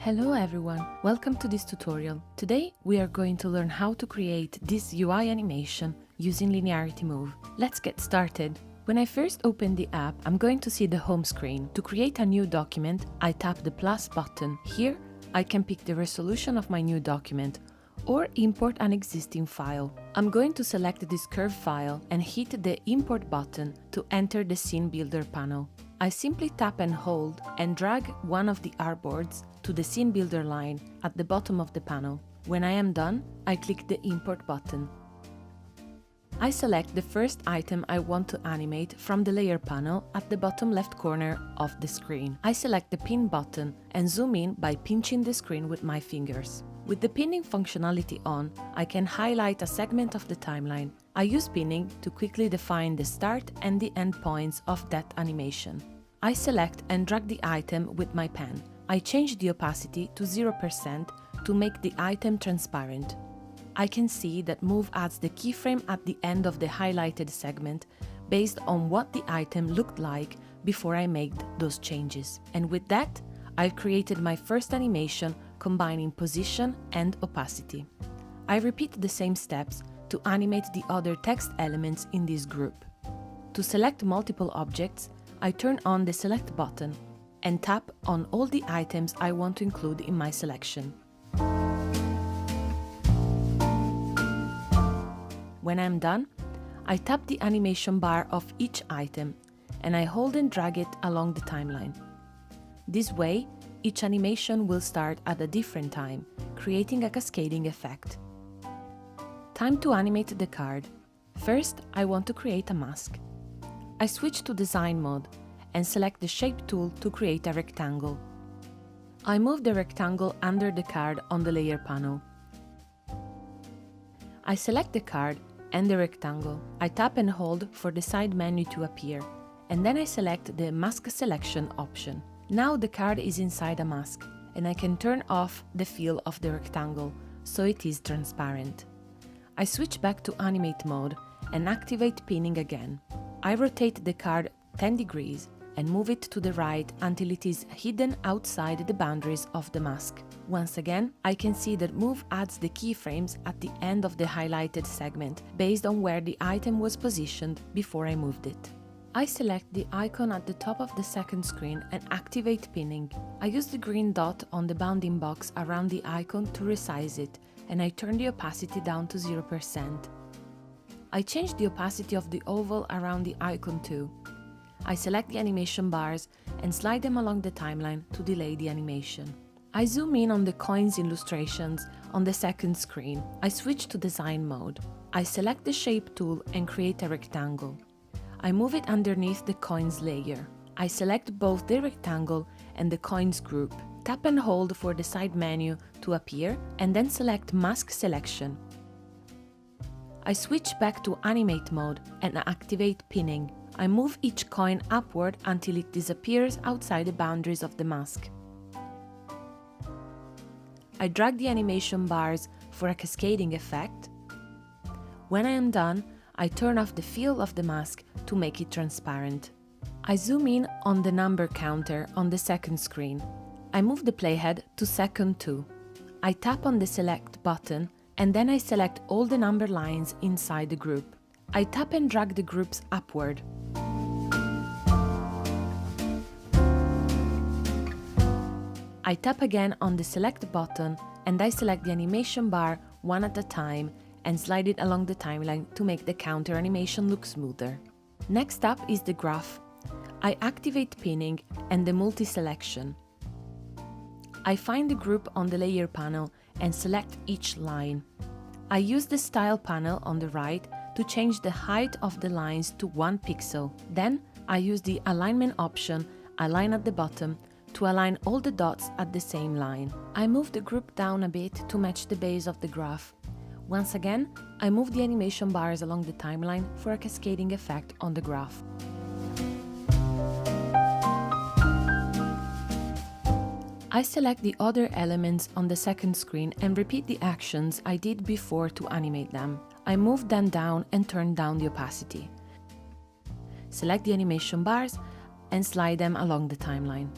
Hello everyone, welcome to this tutorial. Today we are going to learn how to create this UI animation using Linearity Move. Let's get started. When I first open the app, I'm going to see the home screen. To create a new document, I tap the plus button. Here, I can pick the resolution of my new document or import an existing file. I'm going to select this curve file and hit the import button to enter the scene builder panel. I simply tap and hold and drag one of the artboards to the scene builder line at the bottom of the panel. When I am done, I click the import button. I select the first item I want to animate from the layer panel at the bottom left corner of the screen. I select the pin button and zoom in by pinching the screen with my fingers. With the pinning functionality on, I can highlight a segment of the timeline. I use pinning to quickly define the start and the end points of that animation. I select and drag the item with my pen. I change the opacity to 0% to make the item transparent. I can see that Move adds the keyframe at the end of the highlighted segment based on what the item looked like before I made those changes. And with that, I've created my first animation combining position and opacity. I repeat the same steps to animate the other text elements in this group. To select multiple objects, I turn on the Select button and tap on all the items I want to include in my selection. When I'm done, I tap the animation bar of each item and I hold and drag it along the timeline. This way, each animation will start at a different time, creating a cascading effect. Time to animate the card. First, I want to create a mask. I switch to Design mode and select the Shape tool to create a rectangle. I move the rectangle under the card on the layer panel. I select the card and the rectangle. I tap and hold for the side menu to appear, and then I select the Mask Selection option. Now the card is inside a mask, and I can turn off the fill of the rectangle, so it is transparent. I switch back to Animate mode and activate pinning again. I rotate the card 10 degrees and move it to the right until it is hidden outside the boundaries of the mask. Once again, I can see that Move adds the keyframes at the end of the highlighted segment based on where the item was positioned before I moved it. I select the icon at the top of the second screen and activate pinning. I use the green dot on the bounding box around the icon to resize it, and I turn the opacity down to 0%. I change the opacity of the oval around the icon too. I select the animation bars and slide them along the timeline to delay the animation. I zoom in on the coins illustrations on the second screen. I switch to Design mode. I select the Shape tool and create a rectangle. I move it underneath the coins layer. I select both the rectangle and the coins group. Tap and hold for the side menu to appear and then select Mask Selection. I switch back to Animate mode and activate pinning. I move each coin upward until it disappears outside the boundaries of the mask. I drag the animation bars for a cascading effect. When I am done, I turn off the fill of the mask to make it transparent. I zoom in on the number counter on the second screen. I move the playhead to second 2. I tap on the Select button and then I select all the number lines inside the group. I tap and drag the groups upward. I tap again on the Select button and I select the animation bar one at a time and slide it along the timeline to make the counter animation look smoother. Next up is the graph. I activate pinning and the multi-selection. I find the group on the layer panel and select each line. I use the Style panel on the right to change the height of the lines to 1 pixel. Then I use the Alignment option, Align at the bottom, to align all the dots at the same line. I move the group down a bit to match the base of the graph. Once again, I move the animation bars along the timeline for a cascading effect on the graph. I select the other elements on the second screen and repeat the actions I did before to animate them. I move them down and turn down the opacity. Select the animation bars and slide them along the timeline.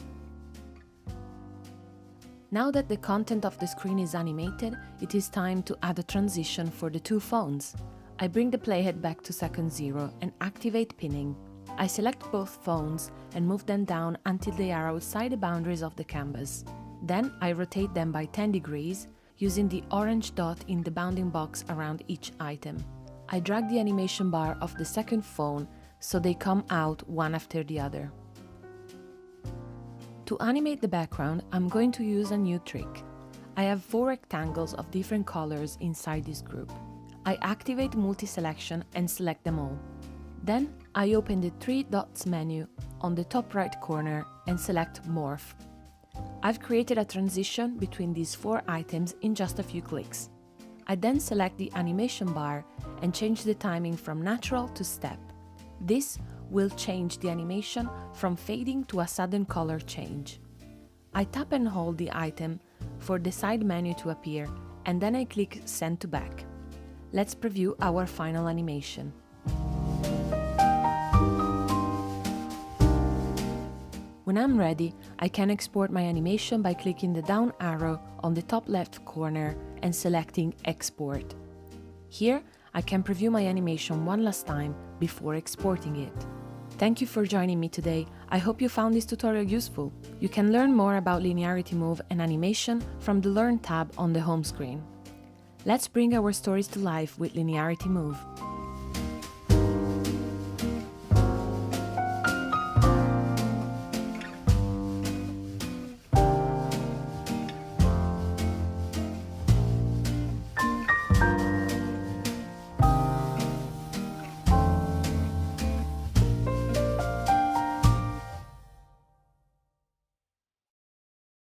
Now that the content of the screen is animated, it is time to add a transition for the two phones. I bring the playhead back to second 0 and activate pinning. I select both phones and move them down until they are outside the boundaries of the canvas. Then I rotate them by 10 degrees, using the orange dot in the bounding box around each item. I drag the animation bar of the second phone so they come out one after the other. To animate the background, I'm going to use a new trick. I have 4 rectangles of different colors inside this group. I activate multi-selection and select them all. Then I open the 3 dots menu on the top right corner and select Morph. I've created a transition between these 4 items in just a few clicks. I then select the animation bar and change the timing from natural to step. This will change the animation from fading to a sudden color change. I tap and hold the item for the side menu to appear, and then I click Send to Back. Let's preview our final animation. When I'm ready, I can export my animation by clicking the down arrow on the top left corner and selecting Export. Here, I can preview my animation one last time before exporting it. Thank you for joining me today. I hope you found this tutorial useful. You can learn more about Linearity Move and animation from the Learn tab on the home screen. Let's bring our stories to life with Linearity Move.